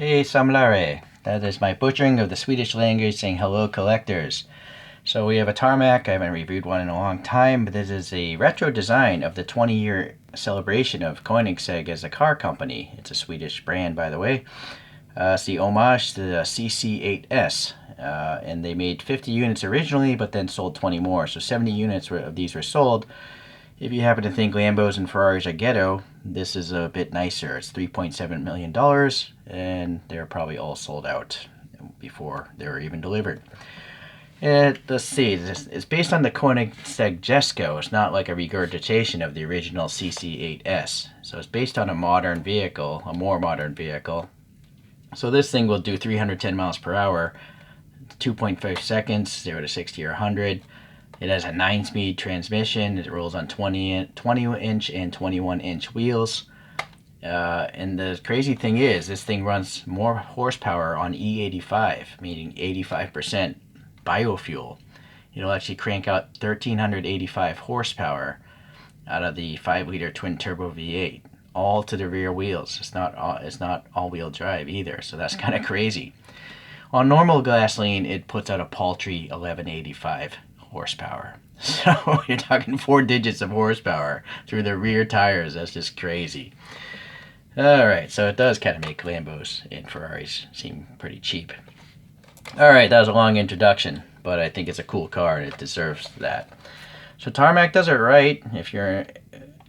Hey Samlare, that is my butchering of the Swedish language saying hello collectors. So we have a Tarmac. I haven't reviewed one in a long time, but this is a retro design of the 20-year celebration of Koenigsegg as a car company. It's a Swedish brand, by the way. It's the homage to the CC8S, and they made 50 units originally, but then sold 20 more. So 70 units of these were sold. If you happen to think Lambos and Ferraris are ghetto, this is a bit nicer. It's $3.7 million, and they're probably all sold out before they were even delivered. And let's see, it's based on the Koenigsegg Jesko. It's not like a regurgitation of the original CC8S. So it's based on a modern vehicle, a more modern vehicle. So this thing will do 310 miles per hour, 2.5 seconds, 0 to 60 or 100. It has a 9-speed transmission. It rolls on 20-inch and 21-inch wheels. And the crazy thing is, this thing runs more horsepower on E85, meaning 85% biofuel. It'll actually crank out 1,385 horsepower out of the 5-liter twin-turbo V8, all to the rear wheels. It's not all-wheel drive either, so that's kind of crazy. On normal gasoline, it puts out a paltry 1,185 horsepower. So you're talking 4 digits of horsepower through the rear tires. That's just crazy. Alright, so it does kind of make Lambos and Ferraris seem pretty cheap. Alright, that was a long introduction, but I think it's a cool car and it deserves that. So Tarmac does it right. If you're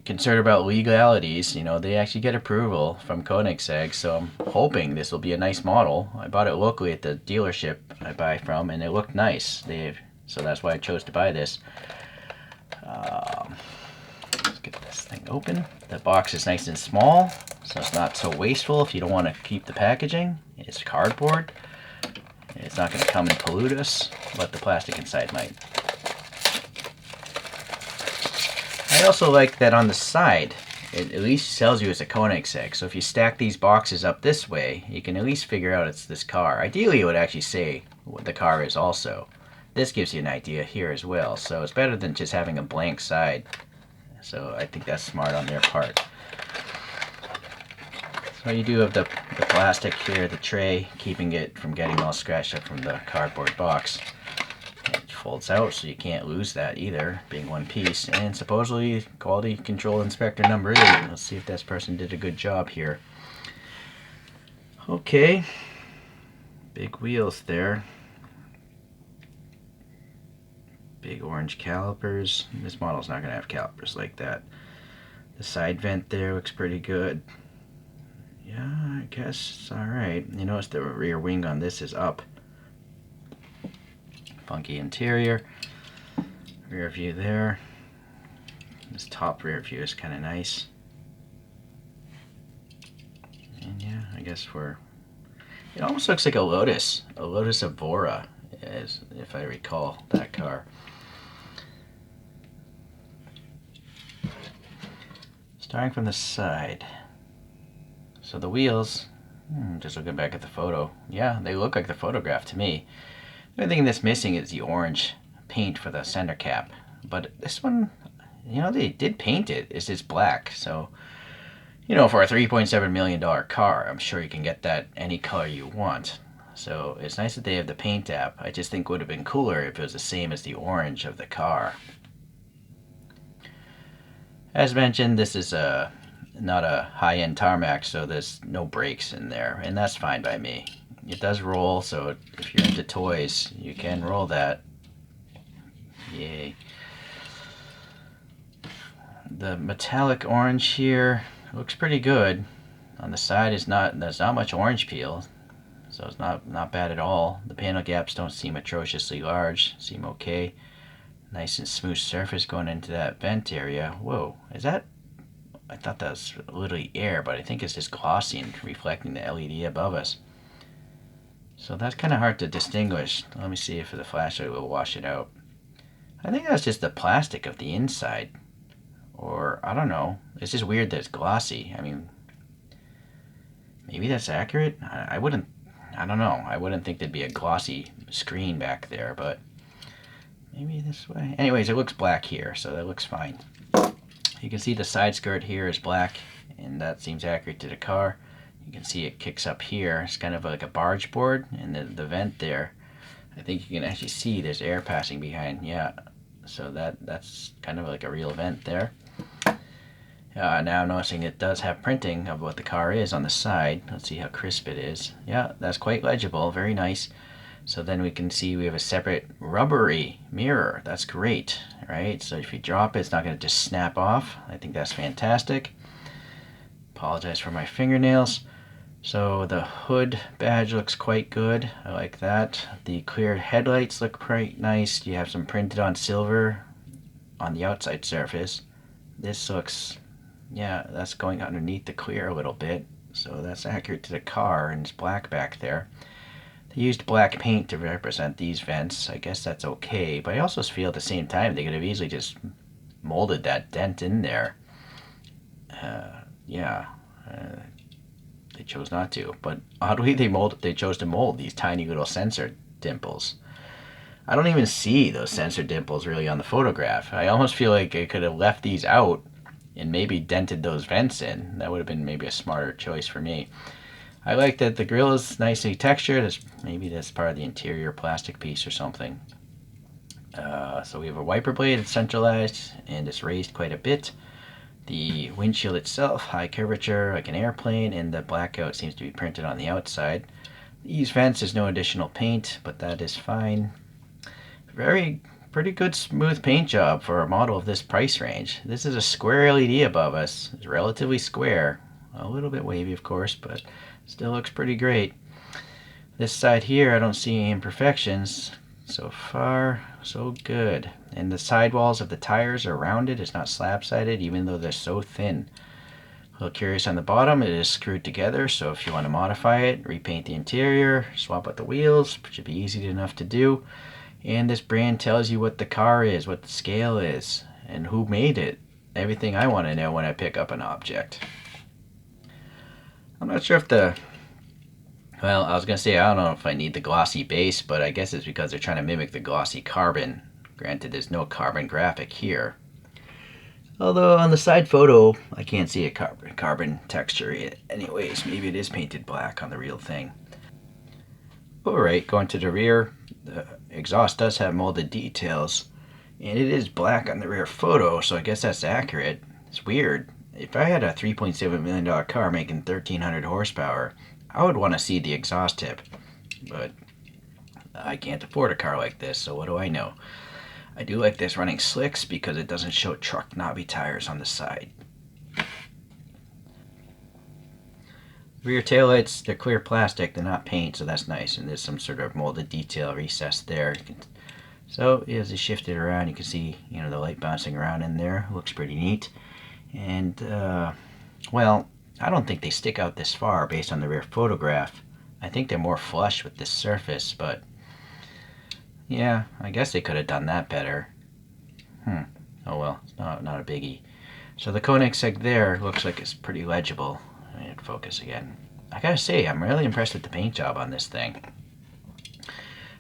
concerned about legalities, you know, they actually get approval from Koenigsegg, so I'm hoping this will be a nice model. I bought it locally at the dealership I buy from, and it looked nice. So that's why I chose to buy this. Let's get this thing open. The box is nice and small, so it's not so wasteful if you don't want to keep the packaging. It's cardboard. It's not going to come and pollute us, but the plastic inside might. I also like that on the side, it at least tells you it's a Koenigsegg. So if you stack these boxes up this way, you can at least figure out it's this car. Ideally, it would actually say what the car is also. This gives you an idea here as well, so it's better than just having a blank side. So I think that's smart on their part. So you do have the plastic here, the tray, keeping it from getting all scratched up from the cardboard box. It folds out, so you can't lose that either, being one piece. And supposedly, quality control inspector number 8. Let's see if this person did a good job here. Okay, big wheels there. Big orange calipers. This model's not going to have calipers like that. The side vent there looks pretty good. Yeah, I guess it's alright. You notice the rear wing on this is up. Funky interior. Rear view there. This top rear view is kind of nice. And yeah, I guess it almost looks like a Lotus Evora, if I recall that car. Starting from the side. So the wheels, just looking back at the photo, yeah, they look like the photograph to me. The only thing that's missing is the orange paint for the center cap. But this one, you know, they did paint it. It's just black. So, you know, for a $3.7 million car, I'm sure you can get that any color you want. So it's nice that they have the paint app. I just think it would have been cooler if it was the same as the orange of the car. As mentioned, this is not a high-end Tarmac, so there's no brakes in there, and that's fine by me. It does roll, so if you're into toys, you can roll that. Yay. The metallic orange here looks pretty good. On the side, there's not much orange peel, so it's not bad at all. The panel gaps don't seem atrociously large, seem okay. Nice and smooth surface going into that vent area. Whoa, is that? I thought that was literally air, but I think it's just glossy and reflecting the LED above us. So that's kind of hard to distinguish. Let me see if the flashlight will wash it out. I think that's just the plastic of the inside. Or, I don't know. It's just weird that it's glossy. I mean, maybe that's accurate? I don't know. I wouldn't think there'd be a glossy screen back there, but maybe this way. Anyways, it looks black here, so that looks fine. You can see the side skirt here is black, and that seems accurate to the car. You You can see it kicks up here. It's kind of like a barge board, and the vent there, I think you can actually see there's air passing behind. Yeah, so that's kind of like a real vent there. Now I'm noticing it does have printing of what the car is on the side. Let's see how crisp it is. Yeah, that's quite legible. Very nice. So then we can see we have a separate rubbery mirror. That's great, right? So if you drop it, it's not going to just snap off. I think that's fantastic. Apologize for my fingernails. So the hood badge looks quite good. I like that. The clear headlights look quite nice. You have some printed on silver on the outside surface. This looks, yeah, that's going underneath the clear a little bit. So that's accurate to the car, and it's black back there. They used black paint to represent these vents. I guess that's okay, but I also feel at the same time they could have easily just molded that dent in there. They chose not to, but oddly they chose to mold these tiny little sensor dimples. I don't even see those sensor dimples really on the photograph. I almost feel like I could have left these out and maybe dented those vents in. That would have been maybe a smarter choice for me. I like that the grill is nicely textured. Maybe that's part of the interior plastic piece or something. So we have a wiper blade. It's centralized and it's raised quite a bit. The windshield itself, high curvature like an airplane, and the blackout seems to be printed on the outside. These vents, there's no additional paint, but that is fine. Pretty good smooth paint job for a model of this price range. This is a square LED above us. It's relatively square. A little bit wavy, of course, but still looks pretty great. This side here, I don't see any imperfections. So far, so good. And the sidewalls of the tires are rounded. It's not slab-sided, even though they're so thin. A little curious on the bottom, it is screwed together, so if you want to modify it, repaint the interior, swap out the wheels, it should be easy enough to do. And this brand tells you what the car is, what the scale is, and who made it. Everything I want to know when I pick up an object. I'm not sure if well, I was going to say, I don't know if I need the glossy base, but I guess it's because they're trying to mimic the glossy carbon. Granted, there's no carbon graphic here. Although on the side photo, I can't see a carbon texture yet. Anyways, maybe it is painted black on the real thing. Alright, going to the rear, the exhaust does have molded details, and it is black on the rear photo, so I guess that's accurate. It's weird. If I had a $3.7 million car making 1,300 horsepower, I would want to see the exhaust tip, but I can't afford a car like this, so what do I know? I do like this running slicks because it doesn't show truck knobby tires on the side. Rear taillights, they're clear plastic, they're not paint, so that's nice, and there's some sort of molded detail recessed there. So as it shifted around, you can see, the light bouncing around in there. Looks pretty neat. And, well, I don't think they stick out this far based on the rear photograph. I think they're more flush with this surface, but yeah, I guess they could have done that better. Oh well, it's not a biggie. So the Koenigsegg there looks like it's pretty legible. I need to focus again. I gotta say, I'm really impressed with the paint job on this thing.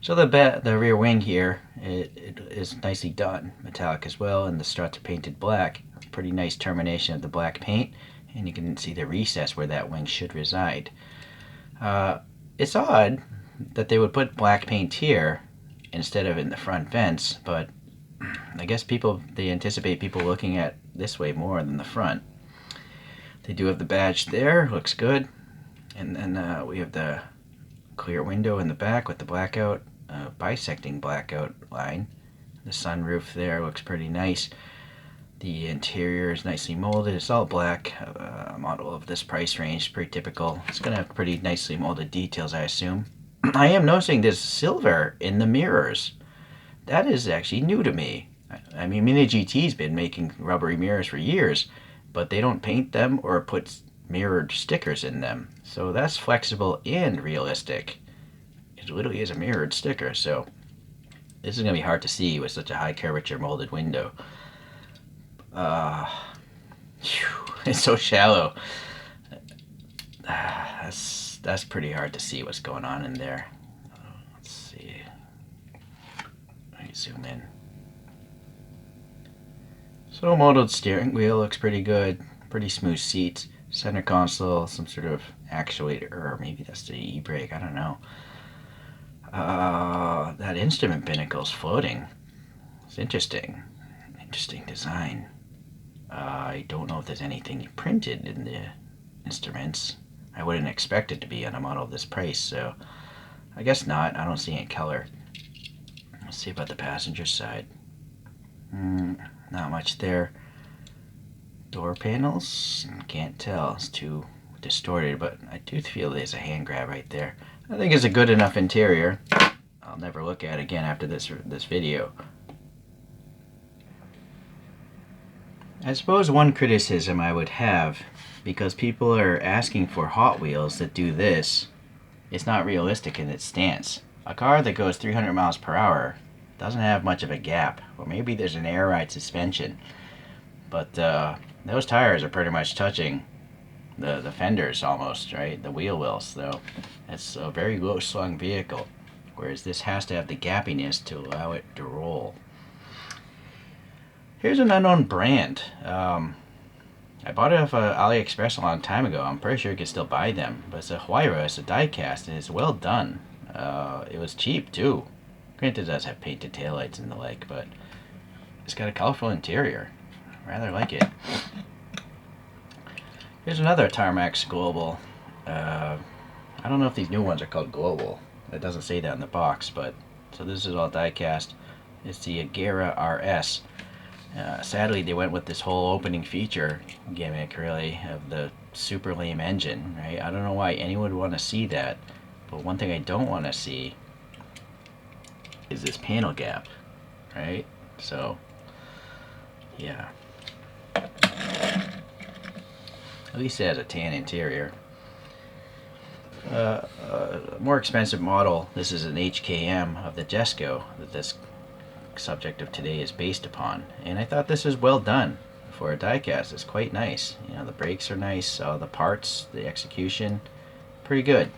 So the rear wing here, it is nicely done, metallic as well, and the struts are painted black. Pretty nice termination of the black paint, and you can see the recess where that wing should reside. It's odd that they would put black paint here instead of in the front vents, but I guess they anticipate people looking at this way more than the front. They do have the badge there, looks good, and then we have the clear window in the back with the blackout, bisecting blackout line. The sunroof there looks pretty nice. The interior is nicely molded. It's all black. A model of this price range, pretty typical. It's going to have pretty nicely molded details, I assume. I am noticing there's silver in the mirrors. That is actually new to me. I mean, Mini GT's been making rubbery mirrors for years, but they don't paint them or put mirrored stickers in them. So that's flexible and realistic. It literally is a mirrored sticker, so this is going to be hard to see with such a high curvature molded window. It's so shallow. That's pretty hard to see what's going on in there. Let's see. Let me zoom in. So molded steering wheel looks pretty good. Pretty smooth seats. Center console, some sort of actuator, or maybe that's the e-brake, I don't know. That instrument binnacle's floating. It's interesting. Interesting design. I don't know if there's anything printed in the instruments. I wouldn't expect it to be on a model of this price, so I guess not. I don't see any color. Let's see about the passenger side. Not much there. Door panels, can't tell. It's too distorted, but I do feel there's a hand grab right there. I think it's a good enough interior. I'll never look at it again after this video. I suppose one criticism I would have, because people are asking for Hot Wheels that do this, it's not realistic in its stance. A car that goes 300 miles per hour doesn't have much of a gap, or maybe there's an air ride suspension, but those tires are pretty much touching the fenders almost, right? The wheel wells, so it's a very low slung vehicle, whereas this has to have the gappiness to allow it to roll. Here's an unknown brand. I bought it off AliExpress a long time ago. I'm pretty sure you can still buy them, but it's a Huayra, it's a diecast, and it's well done. It was cheap too. Granted, it does have painted taillights and the like, but it's got a colorful interior. I rather like it. Here's another Tarmac Global. I don't know if these new ones are called Global. It doesn't say that in the box, but so this is all diecast. It's the Agera RS. Sadly, they went with this whole opening feature gimmick, really, of the super lame engine, right? I don't know why anyone would want to see that, but one thing I don't want to see is this panel gap, right? So, yeah. At least it has a tan interior. A more expensive model, this is an HKM of the Jesco that this subject of today is based upon, and I thought this was well done for a diecast. It's quite nice. You know, the brakes are nice, the parts, the execution, pretty good.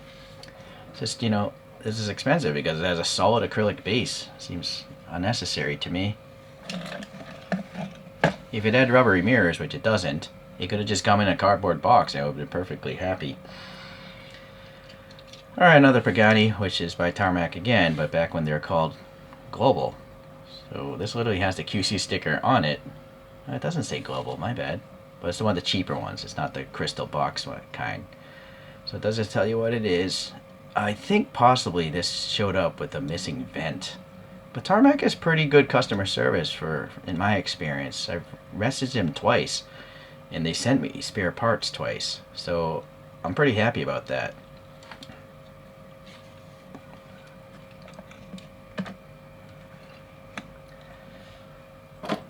It's just, you know, this is expensive because it has a solid acrylic base. Seems unnecessary to me. If it had rubbery mirrors, which it doesn't, it could have just come in a cardboard box. I would have been perfectly happy. Alright, another Pagani, which is by Tarmac again, but back when they were called Global. So this literally has the QC sticker on it. It doesn't say Global, my bad. But it's the one of the cheaper ones. It's not the crystal box kind. So it doesn't tell you what it is. I think possibly this showed up with a missing vent. But Tarmac has pretty good customer service in my experience. I've messaged them twice, and they sent me spare parts twice. So I'm pretty happy about that.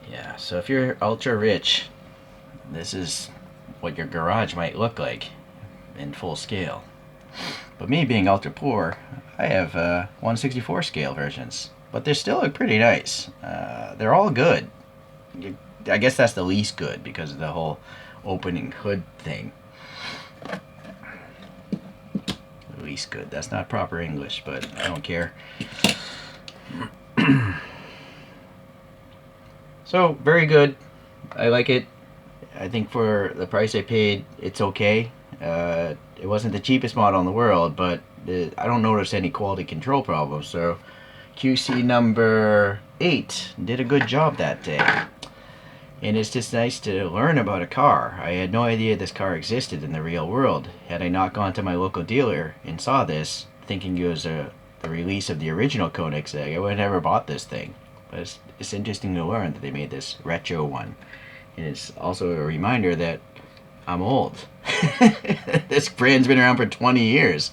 Yeah, so if you're ultra rich, this is what your garage might look like in full scale. But me being ultra poor, I have 1/64 scale versions, but they still look pretty nice. They're all good. I guess that's the least good because of the whole opening hood thing. The least good. That's not proper English, but I don't care. So, very good. I like it. I think for the price I paid, it's okay. It wasn't the cheapest model in the world, but I don't notice any quality control problems. So, QC number 8 did a good job that day. And it's just nice to learn about a car. I had no idea this car existed in the real world. Had I not gone to my local dealer and saw this, thinking it was the release of the original Koenigsegg, I would have never bought this thing. But it's interesting to learn that they made this retro one. And it's also a reminder that I'm old. This brand's been around for 20 years.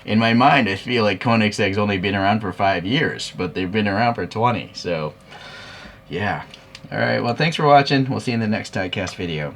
In my mind, I feel like Koenigsegg's only been around for 5 years, but they've been around for 20. So, yeah. Alright, well, thanks for watching. We'll see you in the next diecast video.